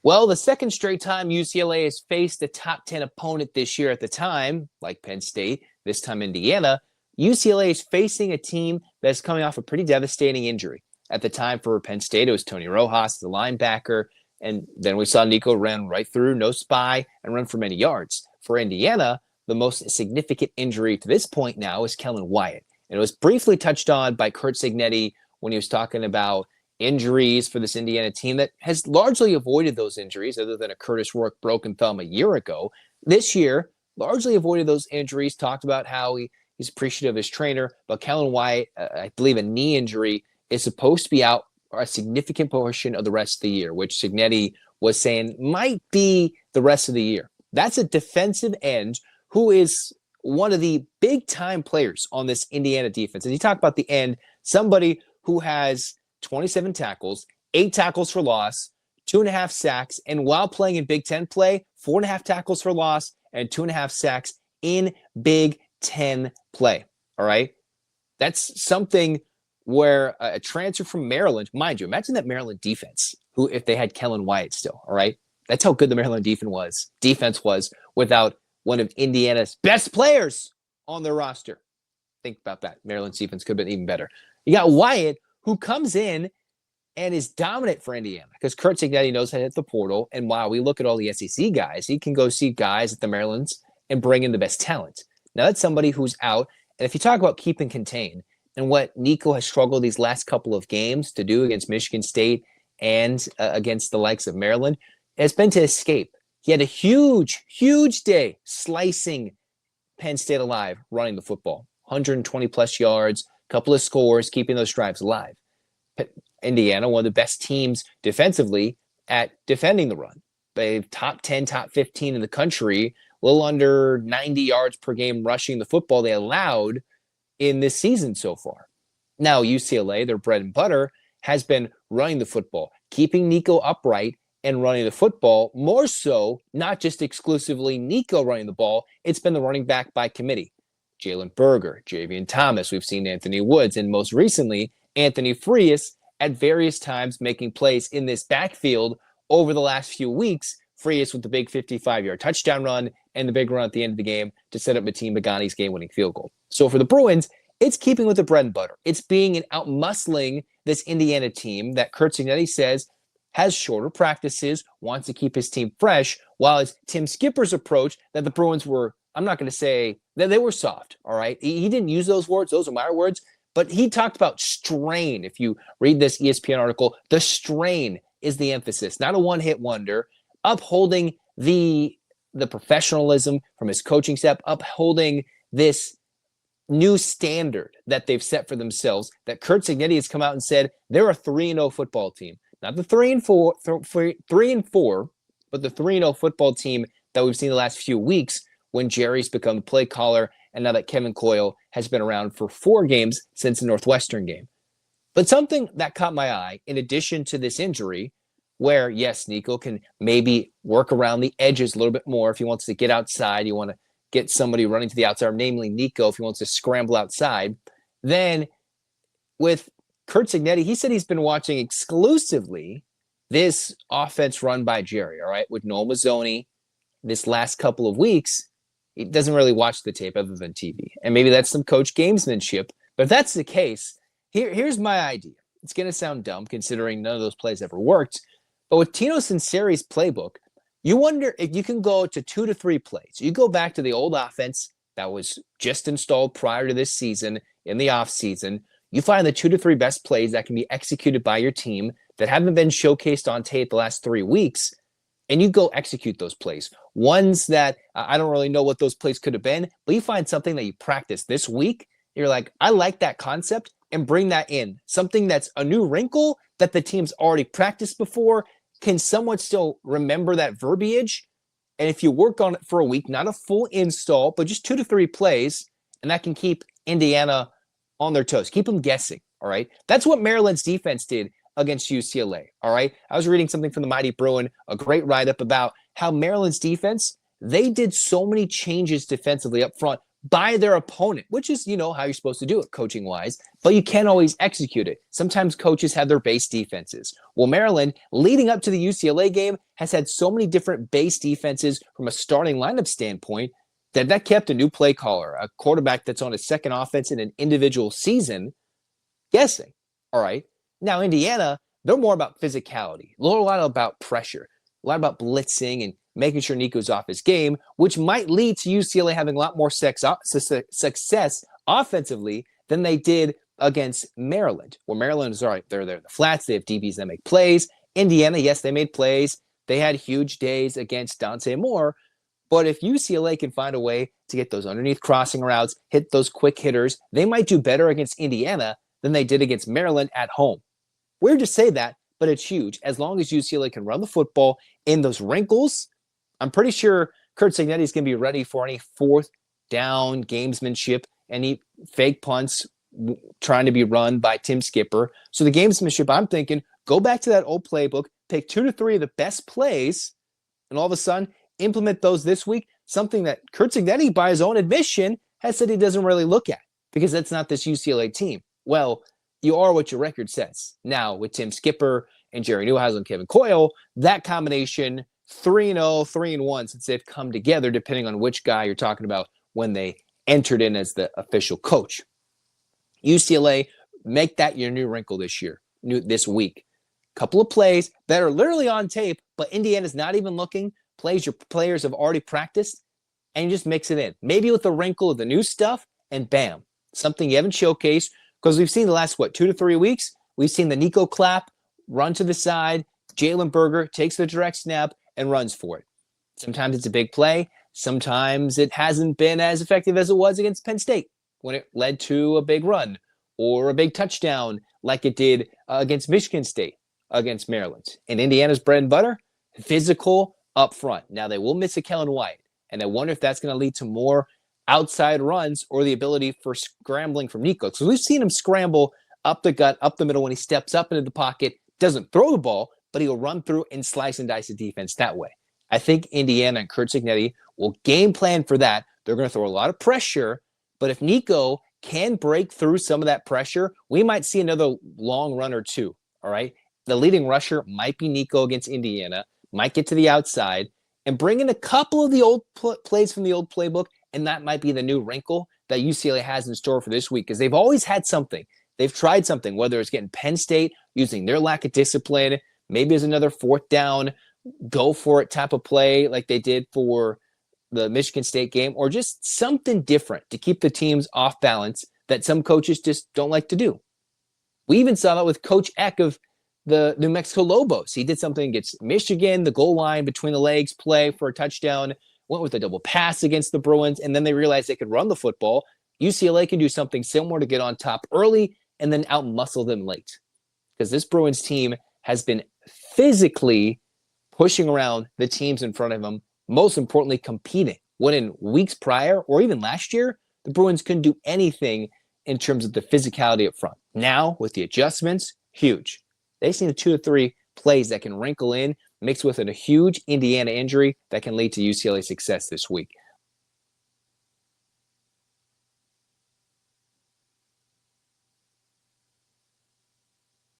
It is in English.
Well, the second straight time UCLA has faced a top 10 opponent this year at the time, like Penn State, this time Indiana, UCLA is facing a team that's coming off a pretty devastating injury. At the time for Penn State, it was Tony Rojas, the linebacker, and then we saw Nico run right through, no spy, and run for many yards. For Indiana, the most significant injury to this point now is Kellen Wyatt. And it was briefly touched on by Curt Cignetti when he was talking about injuries for this Indiana team that has largely avoided those injuries, other than a Curtis Rourke broken thumb a year ago. This year, largely avoided those injuries, talked about how he's appreciative of his trainer, but Kellen Wyatt, I believe a knee injury, is supposed to be out a significant portion of the rest of the year, which Cignetti was saying might be the rest of the year. That's a defensive end who is one of the big-time players on this Indiana defense. And you talk about the end, somebody who has 27 tackles, 8 tackles for loss, 2.5 sacks, and while playing in Big Ten play, 4.5 tackles for loss and 2.5 sacks in Big Ten play. All right? That's something where a transfer from Maryland, mind you, imagine that Maryland defense, who if they had Kellen Wyatt still, all right? That's how good the Maryland defense was without one of Indiana's best players on their roster. Think about that. Maryland's defense could have been even better. You got Wyatt, who comes in and is dominant for Indiana because Curt Cignetti knows how to hit the portal. And while we look at all the SEC guys, he can go see guys at the Marylands and bring in the best talent. Now, that's somebody who's out. And if you talk about keep and contain and what Nico has struggled these last couple of games to do against Michigan State and against the likes of Maryland, has been to escape. He had a huge, huge day slicing Penn State alive, running the football. 120-plus yards, couple of scores, keeping those drives alive. Indiana, one of the best teams defensively at defending the run. They top 10, top 15 in the country, a little under 90 yards per game rushing the football they allowed in this season so far. Now, UCLA, their bread and butter, has been running the football, keeping Nico upright and running the football. More so, not just exclusively Nico running the ball, it's been the running back by committee. Jalen Berger, Javian Thomas, we've seen Anthony Woods, and most recently, Anthony Frias at various times making plays in this backfield over the last few weeks. Frias with the big 55-yard touchdown run and the big run at the end of the game to set up Mateen Bagani's game-winning field goal. So for the Bruins, it's keeping with the bread and butter. It's being and out-muscling this Indiana team that Curt Cignetti says has shorter practices, wants to keep his team fresh, while it's Tim Skipper's approach that the Bruins were, I'm not going to say that they were soft, all right? He didn't use those words. Those are my words. But he talked about strain. If you read this ESPN article, the strain is the emphasis, not a one-hit wonder, upholding the professionalism from his coaching staff, upholding this new standard that they've set for themselves, that Curt Cignetti has come out and said they're a 3-0 football team. Not the 3-4, but the 3-0 football team that we've seen the last few weeks when Jerry's become the play caller, and now that Kevin Coyle has been around for 4 games since the Northwestern game. But something that caught my eye, in addition to this injury, where, yes, Nico can maybe work around the edges a little bit more if he wants to get outside, you want to get somebody running to the outside, namely Nico, if he wants to scramble outside. Then with Curt Cignetti, he said he's been watching exclusively this offense run by Jerry, all right, with Noel Mazzoni this last couple of weeks. He doesn't really watch the tape other than TV. And maybe that's some coach gamesmanship. But if that's the case, here's my idea. It's going to sound dumb considering none of those plays ever worked. But with Tino Sinceri's playbook, you wonder if you can go to 2 to 3 plays. You go back to the old offense that was just installed prior to this season in the offseason. You find the 2 to 3 best plays that can be executed by your team that haven't been showcased on tape the last 3 weeks, and you go execute those plays. Ones that I don't really know what those plays could have been, but you find something that you practice this week. You're like, I like that concept, and bring that in. Something that's a new wrinkle that the team's already practiced before. Can someone still remember that verbiage? And if you work on it for a week, not a full install, but just 2 to 3 plays, and that can keep Indiana on their toes, keep them guessing, all right? That's what Maryland's defense did against UCLA, all right? I was reading something from the Mighty Bruin, a great write-up about how Maryland's defense, they did so many changes defensively up front by their opponent, which is, how you're supposed to do it coaching wise, but you can't always execute it. Sometimes coaches have their base defenses. Well, Maryland, leading up to the UCLA game, has had so many different base defenses from a starting lineup standpoint that kept a new play caller, a quarterback that's on his second offense in an individual season, guessing. All right. Now, Indiana, they're more about physicality, a lot about pressure, a lot about blitzing and making sure Nico's off his game, which might lead to UCLA having a lot more success offensively than they did against Maryland. Well, Maryland is all right. They're there in the flats. They have DBs that make plays. Indiana, yes, they made plays. They had huge days against Dante Moore. But if UCLA can find a way to get those underneath crossing routes, hit those quick hitters, they might do better against Indiana than they did against Maryland at home. Weird to say that, but it's huge. As long as UCLA can run the football in those wrinkles, I'm pretty sure Curt Cignetti is going to be ready for any fourth down gamesmanship, any fake punts trying to be run by Tim Skipper. So the gamesmanship, I'm thinking, go back to that old playbook, pick 2 to 3 of the best plays, and all of a sudden implement those this week, something that Curt Cignetti, by his own admission, has said he doesn't really look at because that's not this UCLA team. Well, you are what your record says. Now, with Tim Skipper and Jerry Neuheisel and Kevin Coyle, that combination, 3-0, 3-1 since they've come together, depending on which guy you're talking about when they entered in as the official coach. UCLA, make that your new wrinkle this week. Couple of plays that are literally on tape, but Indiana's not even looking. Plays your players have already practiced, and you just mix it in. Maybe with the wrinkle of the new stuff, and bam, something you haven't showcased. Because we've seen the last, 2 to 3 weeks, we've seen the Nico clap, run to the side, Jalen Berger takes the direct snap and runs for it. Sometimes it's a big play. Sometimes it hasn't been as effective as it was against Penn State when it led to a big run or a big touchdown like it did against Michigan State, against Maryland. And Indiana's bread and butter, physical up front. Now, they will miss a Kellen Wyatt, and I wonder if that's going to lead to more outside runs or the ability for scrambling from Nico. So we've seen him scramble up the gut, up the middle when he steps up into the pocket, doesn't throw the ball, but he'll run through and slice and dice the defense that way. I think Indiana and Curt Cignetti will game plan for that. They're going to throw a lot of pressure, but if Nico can break through some of that pressure, we might see another long run or two, all right? The leading rusher might be Nico against Indiana, might get to the outside, and bring in a couple of the old plays from the old playbook, and that might be the new wrinkle that UCLA has in store for this week, because they've always had something. They've tried something, whether it's getting Penn State, using their lack of discipline, maybe it's another fourth down, go for it type of play like they did for the Michigan State game, or just something different to keep the teams off balance that some coaches just don't like to do. We even saw that with Coach Eck of the New Mexico Lobos. He did something against Michigan, the goal line between the legs play for a touchdown, went with a double pass against the Bruins, and then they realized they could run the football. UCLA can do something similar to get on top early and then out-muscle them late. Because this Bruins team has been physically pushing around the teams in front of them, most importantly, competing. When in weeks prior, or even last year, the Bruins couldn't do anything in terms of the physicality up front. Now, with the adjustments, huge. They've seen 2 or 3 plays that can wrinkle in, mixed with a huge Indiana injury that can lead to UCLA success this week.